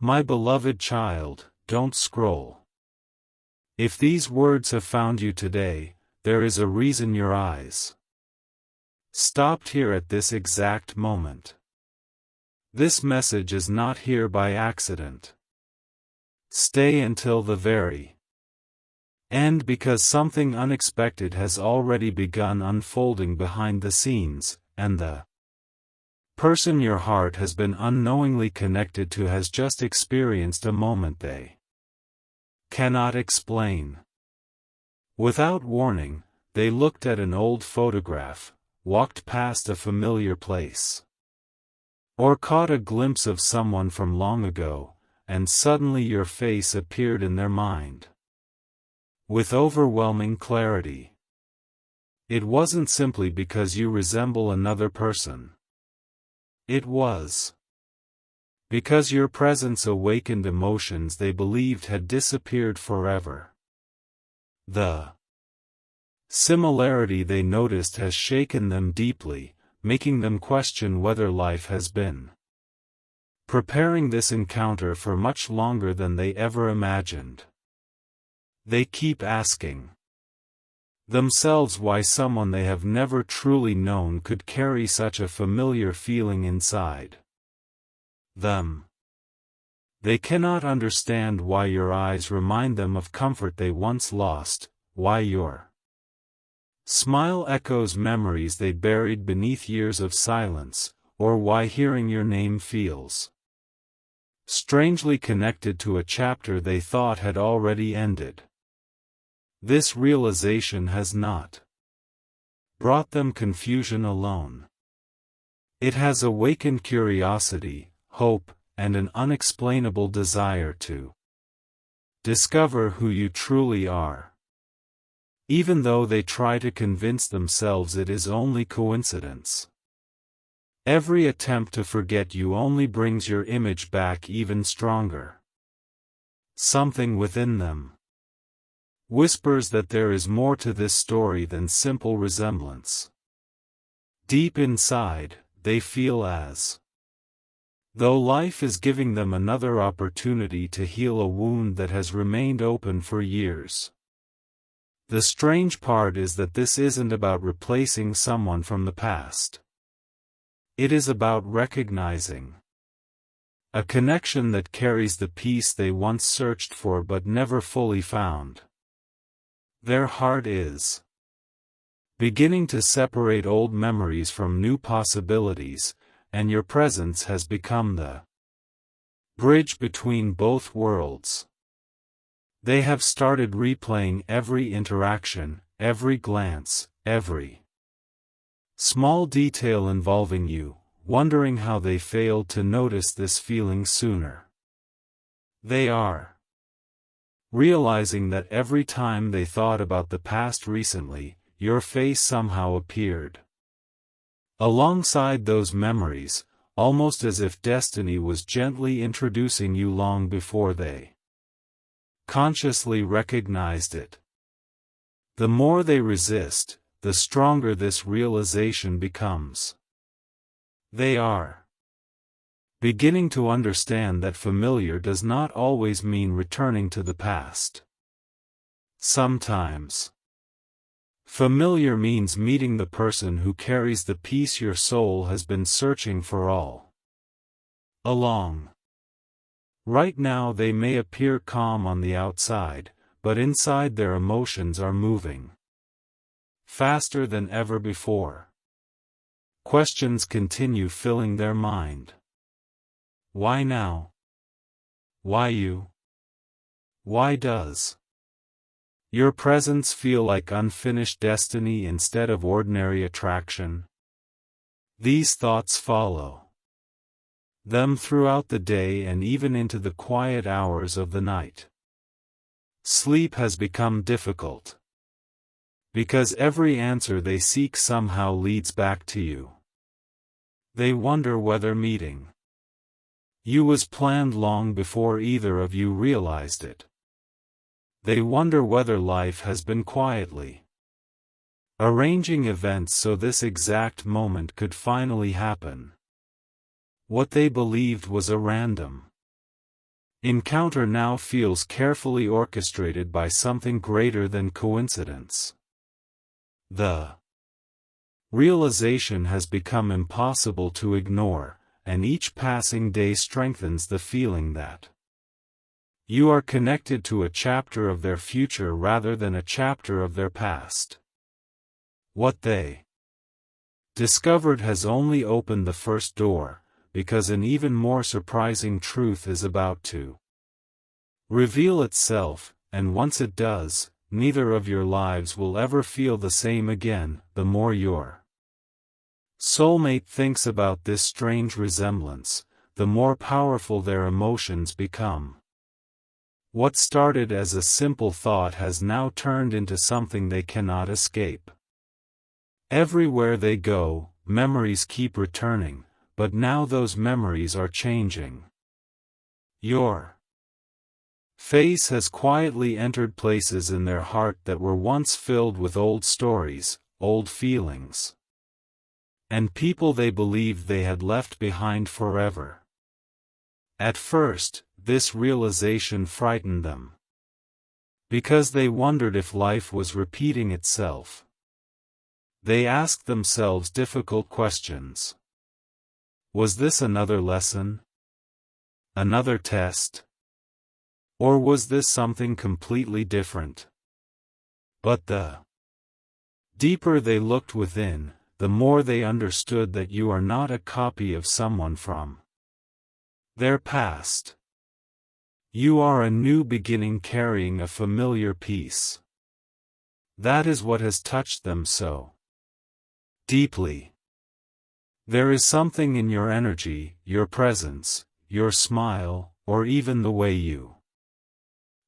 My beloved child, don't scroll. If these words have found you today, there is a reason your eyes stopped here at this exact moment. This message is not here by accident. Stay until the very end because something unexpected has already begun unfolding behind the scenes, and the person your heart has been unknowingly connected to has just experienced a moment they cannot explain. Without warning, they looked at an old photograph, walked past a familiar place, or caught a glimpse of someone from long ago, and suddenly your face appeared in their mind with overwhelming clarity. It wasn't simply because you resemble another person. It was because your presence awakened emotions they believed had disappeared forever. The similarity they noticed has shaken them deeply, making them question whether life has been preparing this encounter for much longer than they ever imagined. They keep asking themselves why someone they have never truly known could carry such a familiar feeling inside them. They cannot understand why your eyes remind them of comfort they once lost, why your smile echoes memories they buried beneath years of silence, or why hearing your name feels strangely connected to a chapter they thought had already ended. This realization has not brought them confusion alone. It has awakened curiosity, hope, and an unexplainable desire to discover who you truly are. Even though they try to convince themselves it is only coincidence. Every attempt to forget you only brings your image back even stronger. Something within them whispers that there is more to this story than simple resemblance. Deep inside, they feel as though life is giving them another opportunity to heal a wound that has remained open for years. The strange part is that this isn't about replacing someone from the past. It is about recognizing a connection that carries the peace they once searched for but never fully found. Their heart is beginning to separate old memories from new possibilities, and your presence has become the bridge between both worlds. They have started replaying every interaction, every glance, every small detail involving you, wondering how they failed to notice this feeling sooner. They are realizing that every time they thought about the past recently, your face somehow appeared alongside those memories, almost as if destiny was gently introducing you long before they consciously recognized it. The more they resist, the stronger this realization becomes. They are beginning to understand that familiar does not always mean returning to the past. Sometimes familiar means meeting the person who carries the peace your soul has been searching for all along. Right now they may appear calm on the outside, but inside their emotions are moving faster than ever before. Questions continue filling their mind. Why now? Why you? Why does your presence feel like unfinished destiny instead of ordinary attraction? These thoughts follow them throughout the day and even into the quiet hours of the night. Sleep has become difficult because every answer they seek somehow leads back to you. They wonder whether meeting you was planned long before either of you realized it. They wonder whether life has been quietly arranging events so this exact moment could finally happen. What they believed was a random encounter now feels carefully orchestrated by something greater than coincidence. The realization has become impossible to ignore, and each passing day strengthens the feeling that you are connected to a chapter of their future rather than a chapter of their past. What they discovered has only opened the first door, because an even more surprising truth is about to reveal itself, and once it does, neither of your lives will ever feel the same again. The more your soulmate thinks about this strange resemblance, the more powerful their emotions become. What started as a simple thought has now turned into something they cannot escape. Everywhere they go, memories keep returning, but now those memories are changing. Your face has quietly entered places in their heart that were once filled with old stories, old feelings, and people they believed they had left behind forever. At first, this realization frightened them, because they wondered if life was repeating itself. They asked themselves difficult questions. Was this another lesson? Another test? Or was this something completely different? But the deeper they looked within, the more they understood that you are not a copy of someone from their past. You are a new beginning carrying a familiar peace. That is what has touched them so deeply. There is something in your energy, your presence, your smile, or even the way you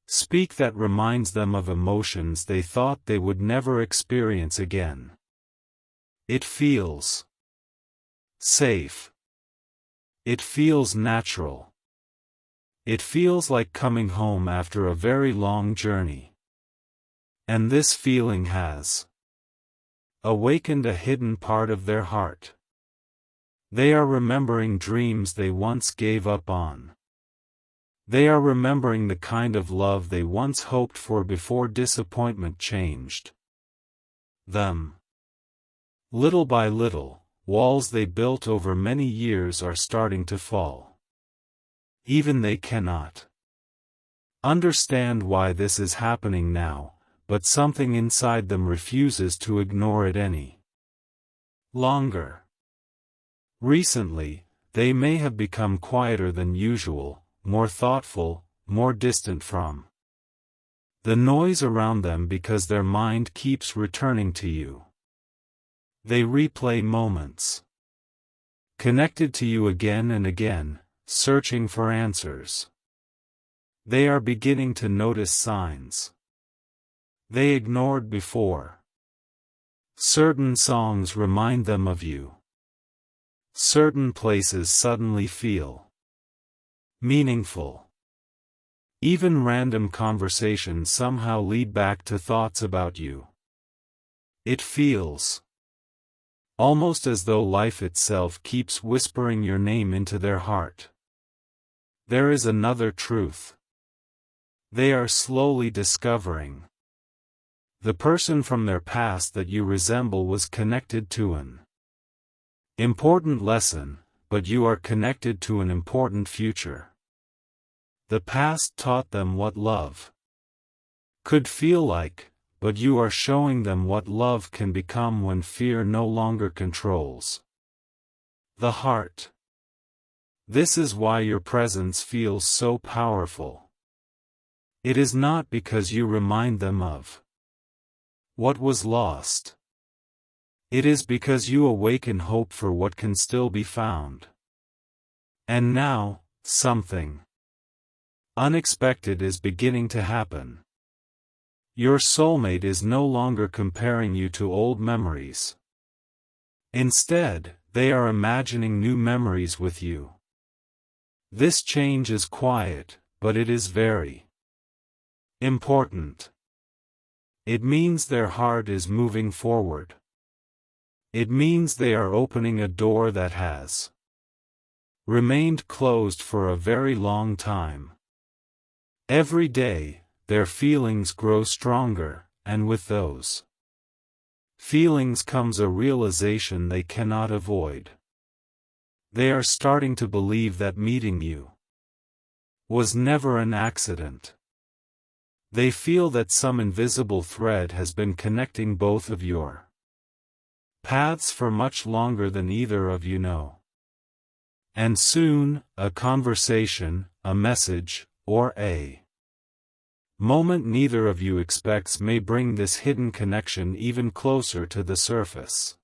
speak that reminds them of emotions they thought they would never experience again. It feels safe. It feels natural. It feels like coming home after a very long journey. And this feeling has awakened a hidden part of their heart. They are remembering dreams they once gave up on. They are remembering the kind of love they once hoped for before disappointment changed them. Little by little, walls they built over many years are starting to fall. Even they cannot understand why this is happening now, but something inside them refuses to ignore it any longer. Recently, they may have become quieter than usual, more thoughtful, more distant from the noise around them because their mind keeps returning to you. They replay moments connected to you again and again, searching for answers. They are beginning to notice signs they ignored before. Certain songs remind them of you. Certain places suddenly feel meaningful. Even random conversations somehow lead back to thoughts about you. It feels almost as though life itself keeps whispering your name into their heart. There is another truth they are slowly discovering. The person from their past that you resemble was connected to an important lesson, but you are connected to an important future. The past taught them what love could feel like, but you are showing them what love can become when fear no longer controls the heart. This is why your presence feels so powerful. It is not because you remind them of what was lost. It is because you awaken hope for what can still be found. And now, something unexpected is beginning to happen. Your soulmate is no longer comparing you to old memories. Instead, they are imagining new memories with you. This change is quiet, but it is very important. It means their heart is moving forward. It means they are opening a door that has remained closed for a very long time. Every day, their feelings grow stronger, and with those feelings comes a realization they cannot avoid. They are starting to believe that meeting you was never an accident. They feel that some invisible thread has been connecting both of your paths for much longer than either of you know. And soon, a conversation, a message, or a moment neither of you expects may bring this hidden connection even closer to the surface.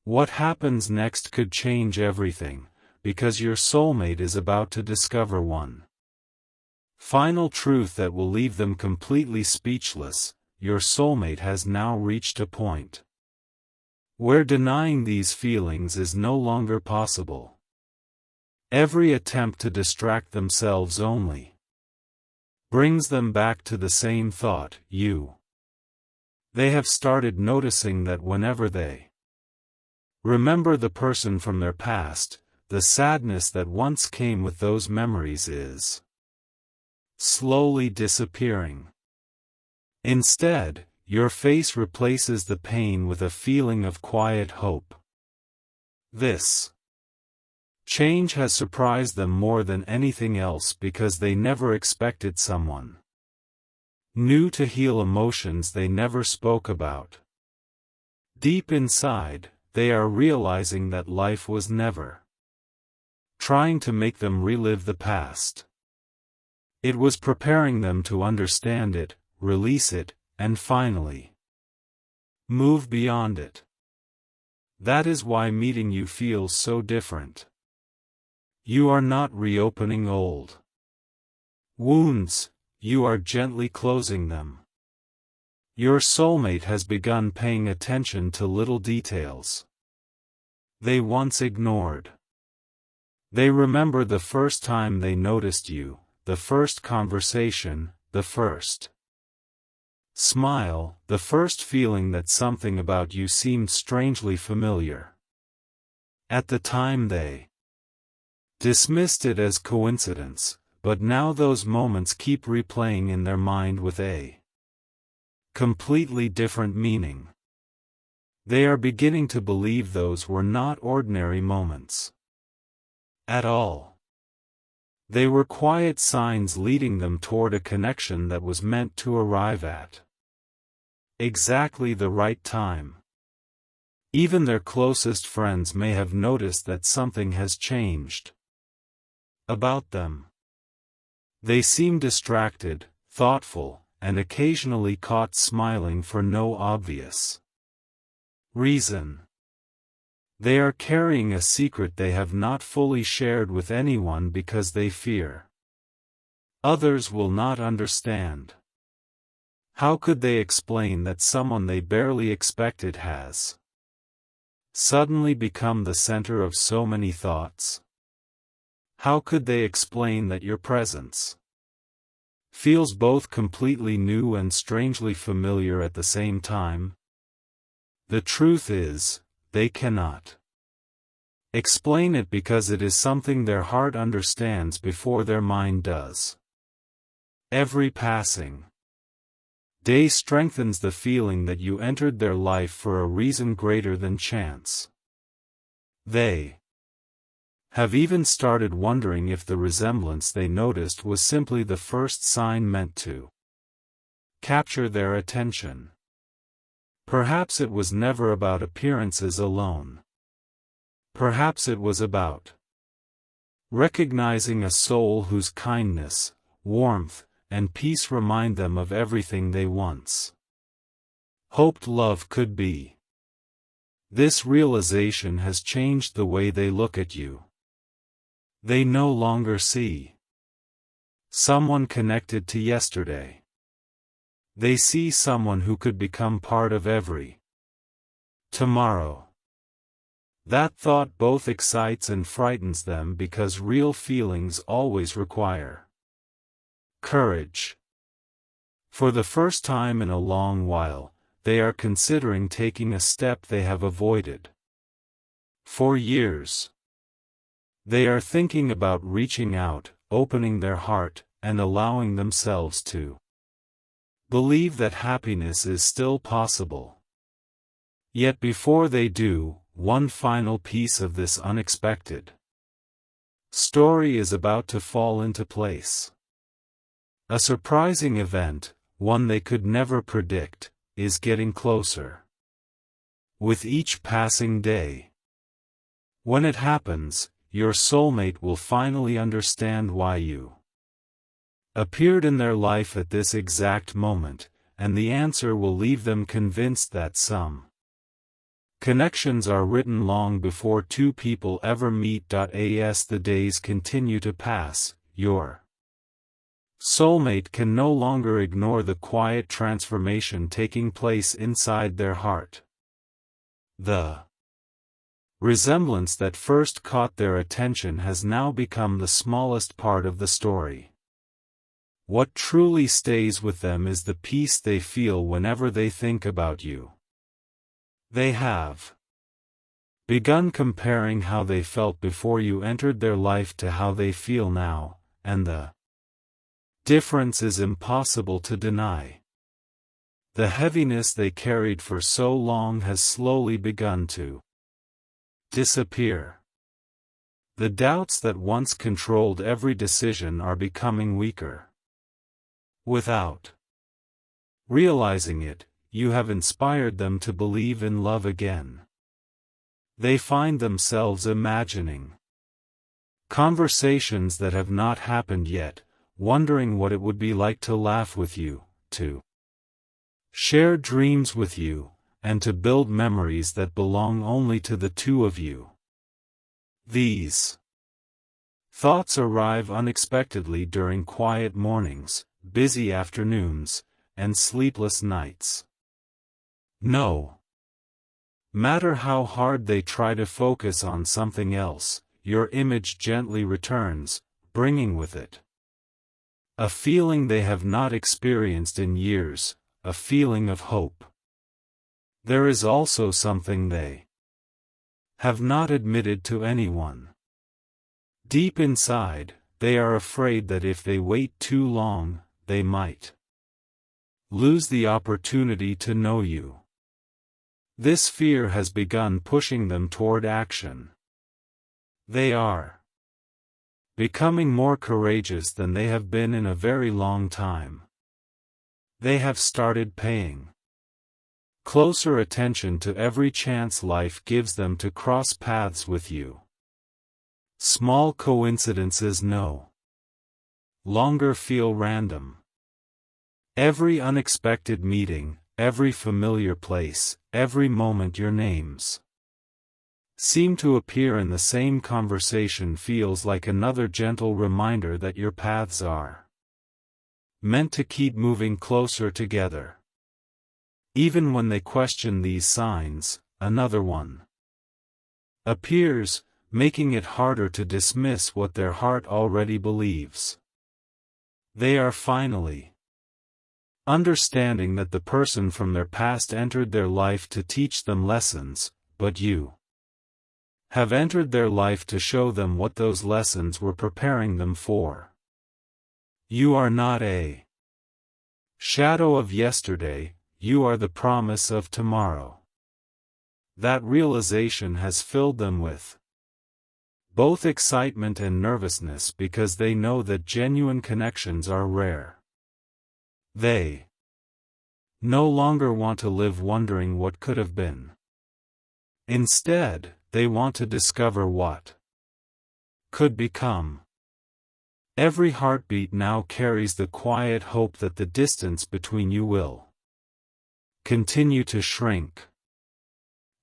What happens next could change everything, because your soulmate is about to discover one final truth that will leave them completely speechless. Your soulmate has now reached a point where denying these feelings is no longer possible. Every attempt to distract themselves only brings them back to the same thought, you. They have started noticing that whenever they remember the person from their past, the sadness that once came with those memories is slowly disappearing. Instead, your face replaces the pain with a feeling of quiet hope. This change has surprised them more than anything else because they never expected someone new to heal emotions they never spoke about. Deep inside, they are realizing that life was never trying to make them relive the past. It was preparing them to understand it, release it, and finally move beyond it. That is why meeting you feels so different. You are not reopening old wounds, you are gently closing them. Your soulmate has begun paying attention to little details they once ignored. They remember the first time they noticed you, the first conversation, the first smile, the first feeling that something about you seemed strangely familiar. At the time they dismissed it as coincidence, but now those moments keep replaying in their mind with a completely different meaning. They are beginning to believe those were not ordinary moments at all. They were quiet signs leading them toward a connection that was meant to arrive at exactly the right time. Even their closest friends may have noticed that something has changed about them. They seem distracted, thoughtful, and occasionally caught smiling for no obvious reason. They are carrying a secret they have not fully shared with anyone because they fear others will not understand. How could they explain that someone they barely expected has suddenly become the center of so many thoughts? How could they explain that your presence feels both completely new and strangely familiar at the same time? The truth is, they cannot explain it because it is something their heart understands before their mind does. Every passing day strengthens the feeling that you entered their life for a reason greater than chance. They have even started wondering if the resemblance they noticed was simply the first sign meant to capture their attention. Perhaps it was never about appearances alone. Perhaps it was about recognizing a soul whose kindness, warmth, and peace remind them of everything they once hoped love could be. This realization has changed the way they look at you. They no longer see someone connected to yesterday. They see someone who could become part of every tomorrow. That thought both excites and frightens them because real feelings always require courage. For the first time in a long while, they are considering taking a step they have avoided for years. They are thinking about reaching out, opening their heart, and allowing themselves to believe that happiness is still possible. Yet before they do, one final piece of this unexpected story is about to fall into place. A surprising event, one they could never predict, is getting closer with each passing day. When it happens, your soulmate will finally understand why you appeared in their life at this exact moment, and the answer will leave them convinced that some connections are written long before two people ever meet. As the days continue to pass, your soulmate can no longer ignore the quiet transformation taking place inside their heart. The resemblance that first caught their attention has now become the smallest part of the story. What truly stays with them is the peace they feel whenever they think about you. They have begun comparing how they felt before you entered their life to how they feel now, and the difference is impossible to deny. The heaviness they carried for so long has slowly begun to disappear. The doubts that once controlled every decision are becoming weaker. Without realizing it, you have inspired them to believe in love again. They find themselves imagining conversations that have not happened yet, wondering what it would be like to laugh with you, to share dreams with you, and to build memories that belong only to the two of you. These thoughts arrive unexpectedly during quiet mornings, busy afternoons, and sleepless nights. No matter how hard they try to focus on something else, your image gently returns, bringing with it a feeling they have not experienced in years, a feeling of hope. There is also something they have not admitted to anyone. Deep inside, they are afraid that if they wait too long, they might lose the opportunity to know you. This fear has begun pushing them toward action. They are becoming more courageous than they have been in a very long time. They have started paying closer attention to every chance life gives them to cross paths with you. Small coincidences no longer feel random. Every unexpected meeting, every familiar place, every moment your names seem to appear in the same conversation feels like another gentle reminder that your paths are meant to keep moving closer together. Even when they question these signs, another one appears, making it harder to dismiss what their heart already believes. They are finally understanding that the person from their past entered their life to teach them lessons, but you have entered their life to show them what those lessons were preparing them for. You are not a shadow of yesterday, you are the promise of tomorrow. That realization has filled them with both excitement and nervousness because they know that genuine connections are rare. They no longer want to live wondering what could have been. Instead, they want to discover what could become. Every heartbeat now carries the quiet hope that the distance between you will continue to shrink.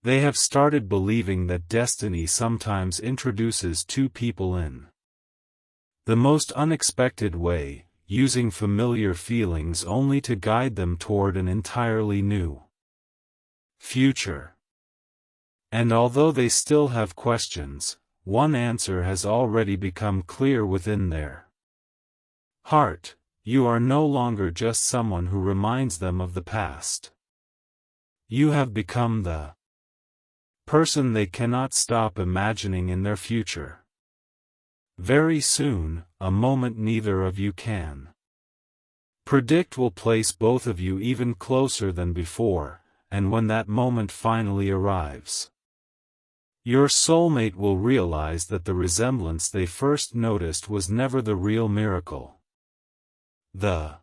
They have started believing that destiny sometimes introduces two people in the most unexpected way, using familiar feelings only to guide them toward an entirely new future. And although they still have questions, one answer has already become clear within their heart: you are no longer just someone who reminds them of the past. You have become the person they cannot stop imagining in their future. Very soon, a moment neither of you can predict will place both of you even closer than before, and when that moment finally arrives, your soulmate will realize that the resemblance they first noticed was never the real miracle. The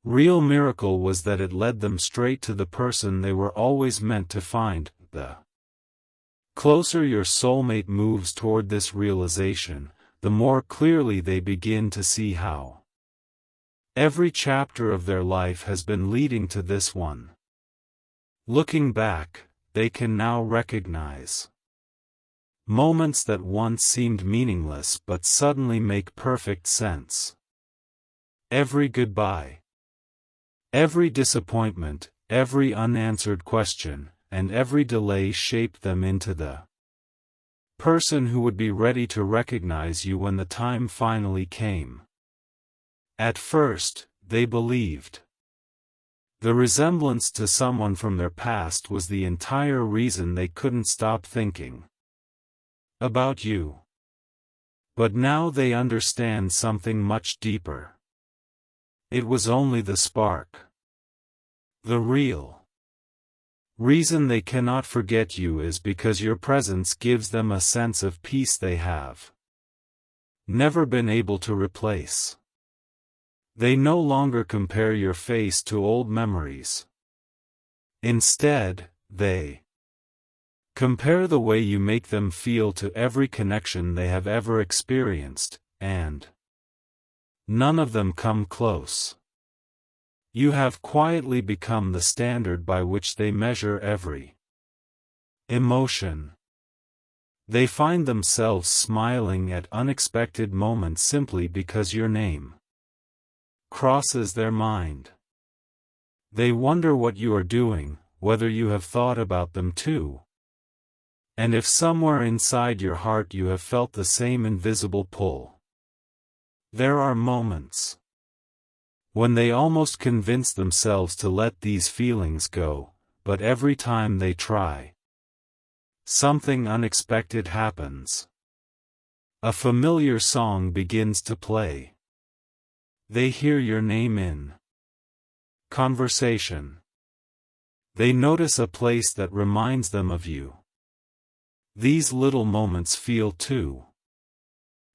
real miracle was that it led them straight to the person they were always meant to find. The closer your soulmate moves toward this realization, the more clearly they begin to see how every chapter of their life has been leading to this one. Looking back, they can now recognize moments that once seemed meaningless but suddenly make perfect sense. Every goodbye, every disappointment, every unanswered question, and every delay shaped them into the person who would be ready to recognize you when the time finally came. At first, they believed the resemblance to someone from their past was the entire reason they couldn't stop thinking about you. But now they understand something much deeper. It was only the spark. The real reason they cannot forget you is because your presence gives them a sense of peace they have never been able to replace. They no longer compare your face to old memories. Instead, they compare the way you make them feel to every connection they have ever experienced, and none of them come close. You have quietly become the standard by which they measure every emotion. They find themselves smiling at unexpected moments simply because your name crosses their mind. They wonder what you are doing, whether you have thought about them too, and if somewhere inside your heart you have felt the same invisible pull. There are moments when they almost convince themselves to let these feelings go, but every time they try, something unexpected happens. A familiar song begins to play. They hear your name in conversation. They notice a place that reminds them of you. These little moments feel too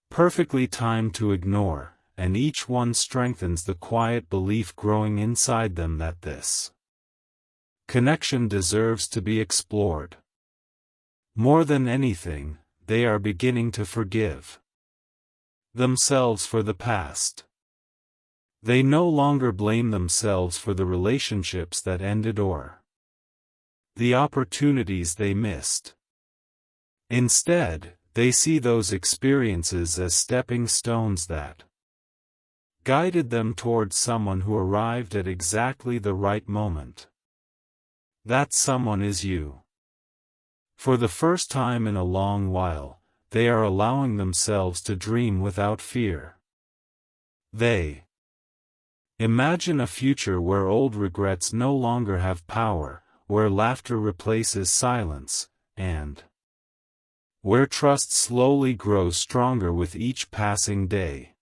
perfectly timed to ignore, and each one strengthens the quiet belief growing inside them that this connection deserves to be explored. More than anything, they are beginning to forgive themselves for the past. They no longer blame themselves for the relationships that ended or the opportunities they missed. Instead, they see those experiences as stepping stones that guided them towards someone who arrived at exactly the right moment. That someone is you. For the first time in a long while, they are allowing themselves to dream without fear. They imagine a future where old regrets no longer have power, where laughter replaces silence, and where trust slowly grows stronger with each passing day.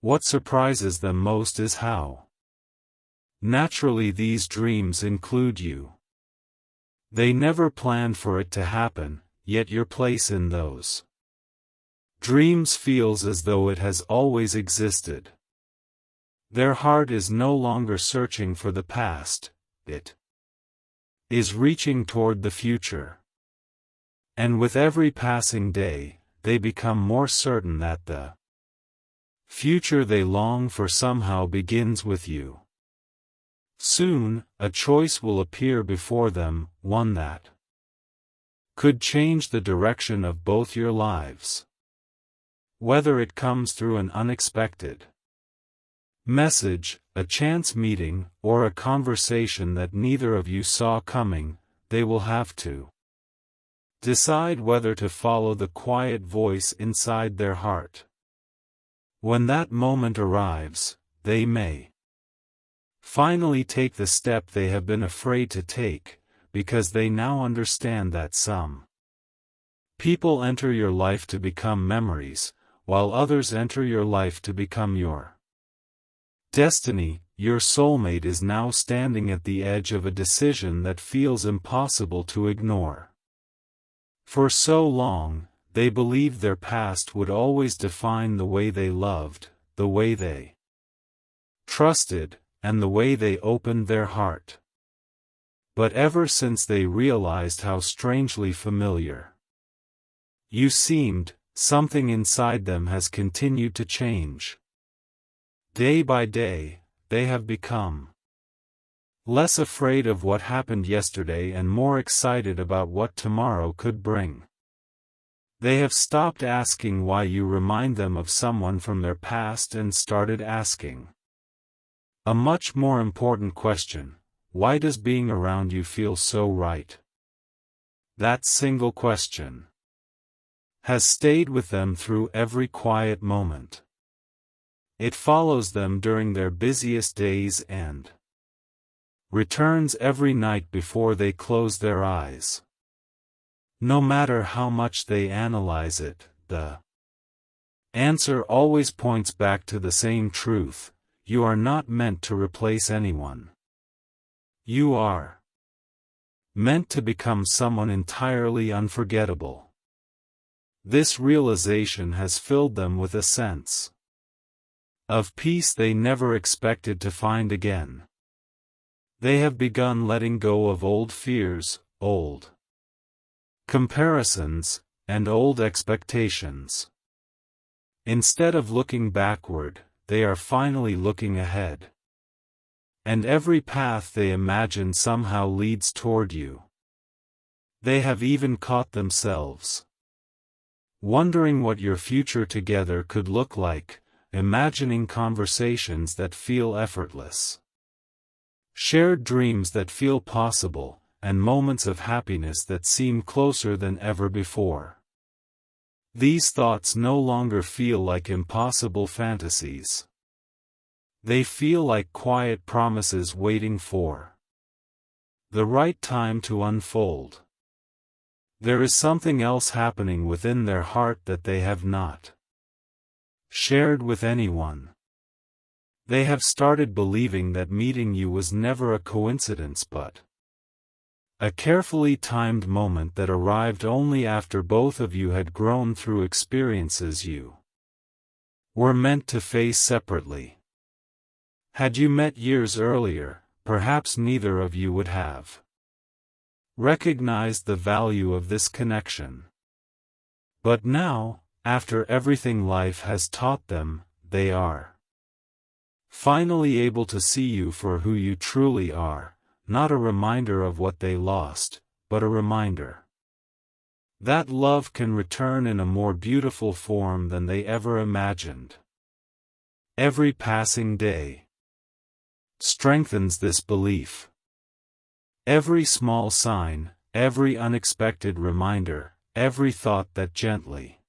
What surprises them most is how naturally these dreams include you. They never planned for it to happen, yet your place in those dreams feels as though it has always existed. Their heart is no longer searching for the past, it is reaching toward the future. And with every passing day, they become more certain that the future they long for somehow begins with you. Soon, a choice will appear before them, one that could change the direction of both your lives. Whether it comes through an unexpected message, a chance meeting, or a conversation that neither of you saw coming, they will have to decide whether to follow the quiet voice inside their heart. When that moment arrives, they may finally take the step they have been afraid to take, because they now understand that some people enter your life to become memories, while others enter your life to become your destiny. Your soulmate is now standing at the edge of a decision that feels impossible to ignore. For so long, they believed their past would always define the way they loved, the way they trusted, and the way they opened their heart. But ever since they realized how strangely familiar you seemed, something inside them has continued to change. Day by day, they have become less afraid of what happened yesterday and more excited about what tomorrow could bring. They have stopped asking why you remind them of someone from their past and started asking a much more important question: why does being around you feel so right? That single question has stayed with them through every quiet moment. It follows them during their busiest days and returns every night before they close their eyes. No matter how much they analyze it, the answer always points back to the same truth: you are not meant to replace anyone. You are meant to become someone entirely unforgettable. This realization has filled them with a sense of peace they never expected to find again. They have begun letting go of old fears, old comparisons, and old expectations. Instead of looking backward, they are finally looking ahead. And every path they imagine somehow leads toward you. They have even caught themselves wondering what your future together could look like, imagining conversations that feel effortless, shared dreams that feel possible, and moments of happiness that seem closer than ever before. These thoughts no longer feel like impossible fantasies. They feel like quiet promises waiting for the right time to unfold. There is something else happening within their heart that they have not shared with anyone. They have started believing that meeting you was never a coincidence but a carefully timed moment that arrived only after both of you had grown through experiences you were meant to face separately. Had you met years earlier, perhaps neither of you would have recognized the value of this connection. But now, after everything life has taught them, they are finally able to see you for who you truly are, not a reminder of what they lost, but a reminder that love can return in a more beautiful form than they ever imagined. Every passing day strengthens this belief. Every small sign, every unexpected reminder, every thought that gently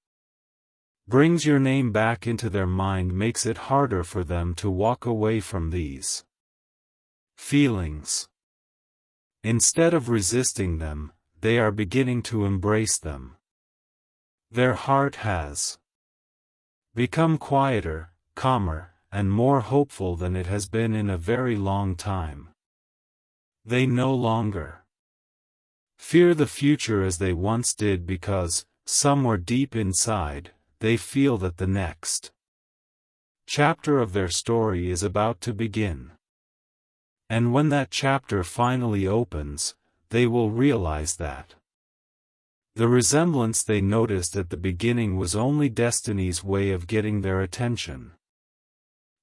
brings your name back into their mind makes it harder for them to walk away from these feelings. Instead of resisting them, they are beginning to embrace them. Their heart has become quieter, calmer, and more hopeful than it has been in a very long time. They no longer fear the future as they once did because, somewhere deep inside, they feel that the next chapter of their story is about to begin. And when that chapter finally opens, they will realize that the resemblance they noticed at the beginning was only destiny's way of getting their attention.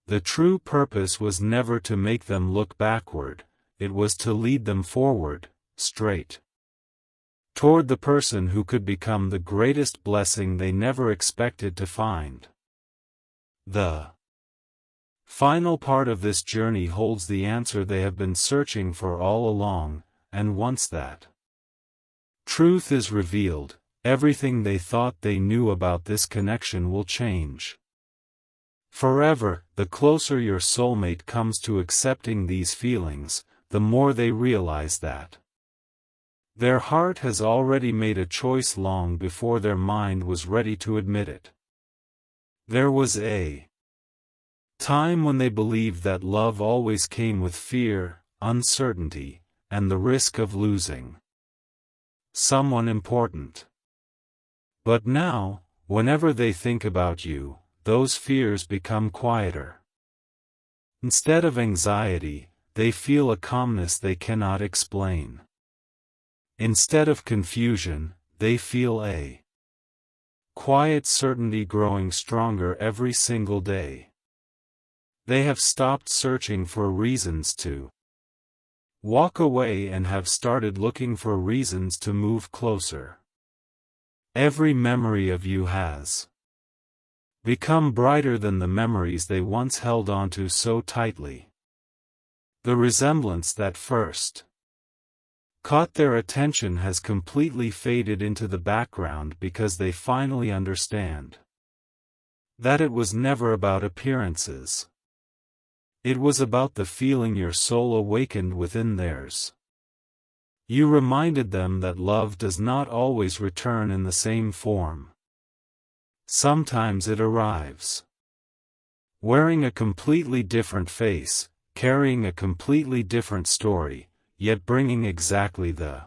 The true purpose was never to make them look backward, it was to lead them forward, straight toward the person who could become the greatest blessing they never expected to find. The final part of this journey holds the answer they have been searching for all along, and once that truth is revealed, everything they thought they knew about this connection will change forever. The closer your soulmate comes to accepting these feelings, the more they realize that their heart has already made a choice long before their mind was ready to admit it. There was a time when they believed that love always came with fear, uncertainty, and the risk of losing someone important. But now, whenever they think about you, those fears become quieter. Instead of anxiety, they feel a calmness they cannot explain. Instead of confusion, they feel a quiet certainty growing stronger every single day. They have stopped searching for reasons to walk away and have started looking for reasons to move closer. Every memory of you has become brighter than the memories they once held onto so tightly. The resemblance that first caught their attention has completely faded into the background because they finally understand that it was never about appearances. It was about the feeling your soul awakened within theirs. You reminded them that love does not always return in the same form. Sometimes it arrives wearing a completely different face, carrying a completely different story, yet bringing exactly the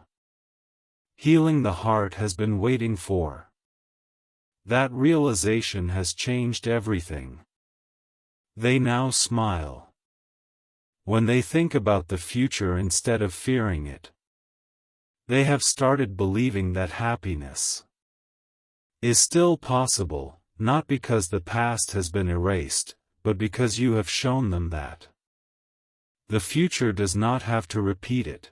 healing the heart has been waiting for. That realization has changed everything. They now smile when they think about the future instead of fearing it. They have started believing that happiness is still possible, not because the past has been erased, but because you have shown them that the future does not have to repeat it.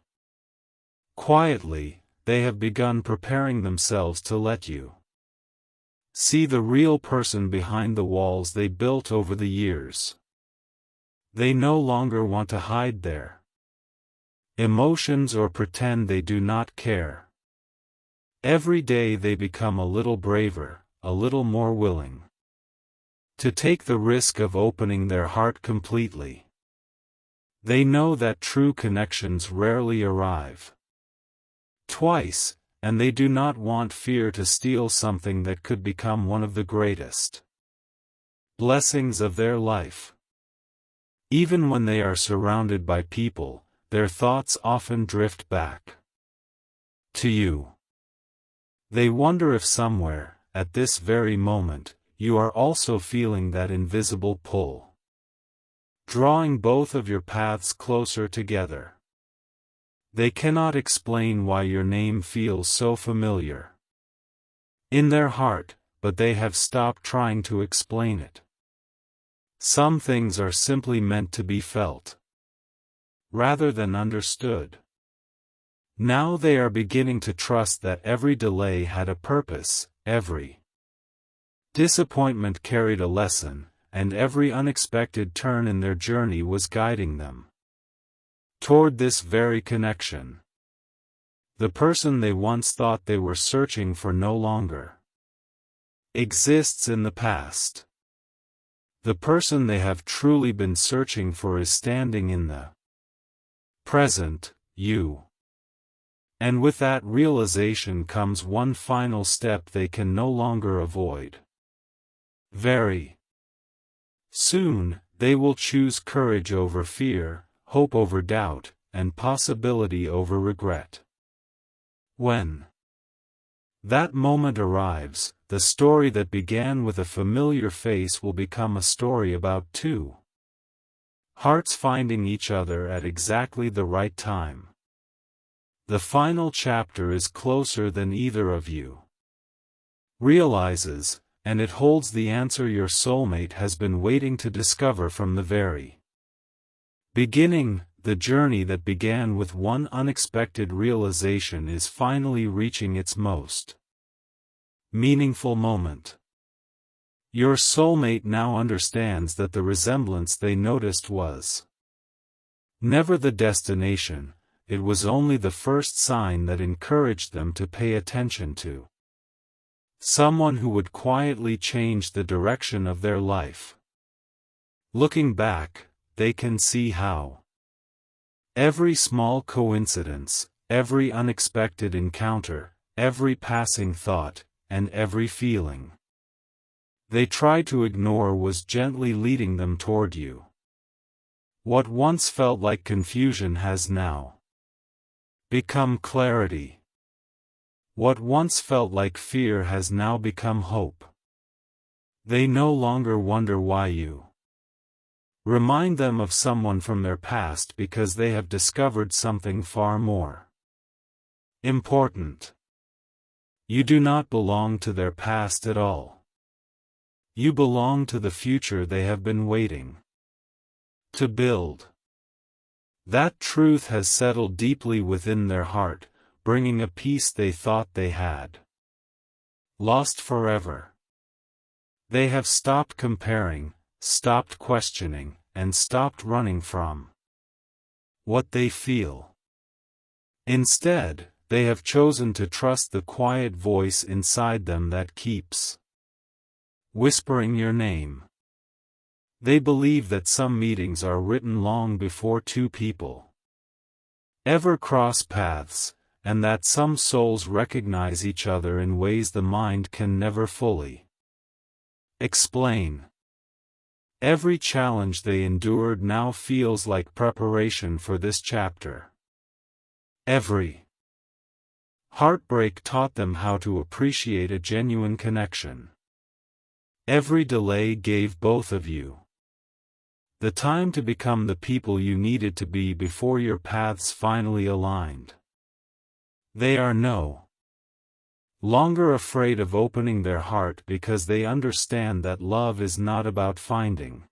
Quietly, they have begun preparing themselves to let you see the real person behind the walls they built over the years. They no longer want to hide their emotions or pretend they do not care. Every day they become a little braver, a little more willing to take the risk of opening their heart completely. They know that true connections rarely arrive twice, and they do not want fear to steal something that could become one of the greatest blessings of their life. Even when they are surrounded by people, their thoughts often drift back to you. They wonder if somewhere, at this very moment, you are also feeling that invisible pull, drawing both of your paths closer together. They cannot explain why your name feels so familiar in their heart, but they have stopped trying to explain it. Some things are simply meant to be felt rather than understood. Now they are beginning to trust that every delay had a purpose, every disappointment carried a lesson, and every unexpected turn in their journey was guiding them toward this very connection. The person they once thought they were searching for no longer exists in the past. The person they have truly been searching for is standing in the present, you. And with that realization comes one final step they can no longer avoid. Very soon, they will choose courage over fear, hope over doubt, and possibility over regret. When that moment arrives, the story that began with a familiar face will become a story about two hearts finding each other at exactly the right time. The final chapter is closer than either of you realizes, and it holds the answer your soulmate has been waiting to discover from the very beginning. The journey that began with one unexpected realization is finally reaching its most meaningful moment. Your soulmate now understands that the resemblance they noticed was never the destination, it was only the first sign that encouraged them to pay attention to someone who would quietly change the direction of their life. Looking back, they can see how every small coincidence, every unexpected encounter, every passing thought, and every feeling they try to ignore was gently leading them toward you. What once felt like confusion has now become clarity. What once felt like fear has now become hope. They no longer wonder why you remind them of someone from their past because they have discovered something far more important. You do not belong to their past at all. You belong to the future they have been waiting to build. That truth has settled deeply within their heart, bringing a peace they thought they had lost forever. They have stopped comparing, stopped questioning, and stopped running from what they feel. Instead, they have chosen to trust the quiet voice inside them that keeps whispering your name. They believe that some meetings are written long before two people ever cross paths, and that some souls recognize each other in ways the mind can never fully explain. Every challenge they endured now feels like preparation for this chapter. Every heartbreak taught them how to appreciate a genuine connection. Every delay gave both of you the time to become the people you needed to be before your paths finally aligned. They are no longer afraid of opening their heart because they understand that love is not about finding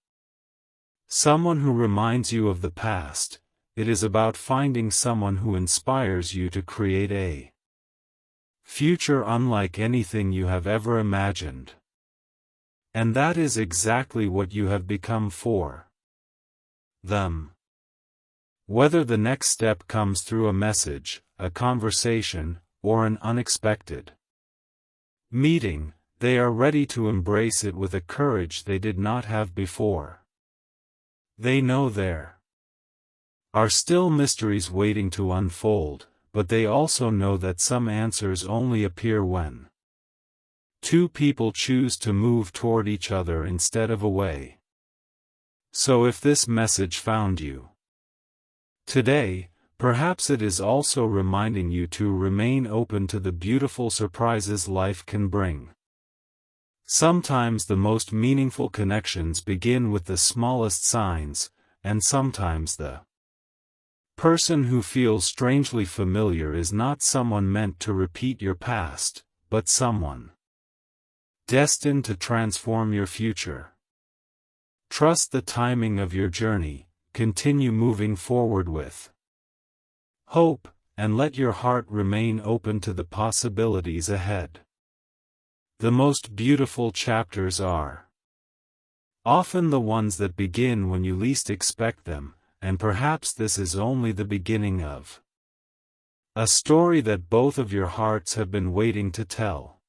someone who reminds you of the past, it is about finding someone who inspires you to create a future unlike anything you have ever imagined. And that is exactly what you have become for them. Whether the next step comes through a message, a conversation, or an unexpected meeting, they are ready to embrace it with a courage they did not have before. They know there are still mysteries waiting to unfold, but they also know that some answers only appear when two people choose to move toward each other instead of away. So if this message found you today, perhaps it is also reminding you to remain open to the beautiful surprises life can bring. Sometimes the most meaningful connections begin with the smallest signs, and sometimes the person who feels strangely familiar is not someone meant to repeat your past, but someone destined to transform your future. Trust the timing of your journey, continue moving forward with hope, and let your heart remain open to the possibilities ahead. The most beautiful chapters are often the ones that begin when you least expect them, and perhaps this is only the beginning of a story that both of your hearts have been waiting to tell.